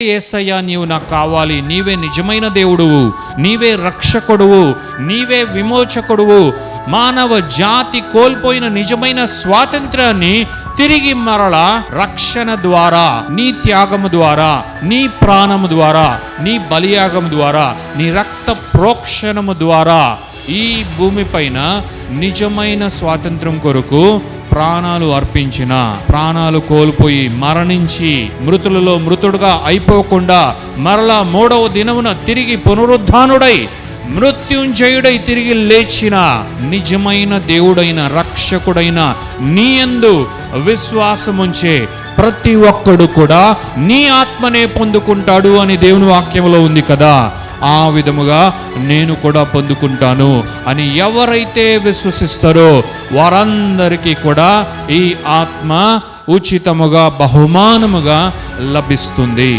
యేసయ్యా, నీవు నాకు కావాలి, నీవే నిజమైన దేవుడువు, నీవే రక్షకుడువు, నీవే విమోచకుడువు, మానవ జాతి కోల్పోయిన నిజమైన స్వాతంత్రాన్ని తిరిగి మరలా రక్షణ ద్వారా, నీ త్యాగము ద్వారా, నీ ప్రాణము ద్వారా, నీ బలియాగము ద్వారా, నీ రక్త ప్రోక్షణము ద్వారా ఈ భూమిపైన నిజమైన స్వాతంత్రం కొరకు ప్రాణాలు అర్పించిన, ప్రాణాలు కోల్పోయి మరణించి మృతులలో మృతుడుగా అయిపోకుండా మరలా 3వ దినమున తిరిగి పునరుద్ధానుడై మృత్యుంజయుడై తిరిగి లేచిన నిజమైన దేవుడైన రక్షకుడైన నీ యందు విశ్వాసముంచే ప్రతి ఒక్కడు కూడా నీ ఆత్మనే పొందుకుంటాడు అని దేవుని వాక్యంలో ఉంది కదా. ఆ విధముగా నేను కూడా పొందుకుంటాను అని ఎవరైతే విశ్వసిస్తారో వారందరికీ కూడా ఈ ఆత్మ ఉచితముగా బహుమానముగా లభిస్తుంది.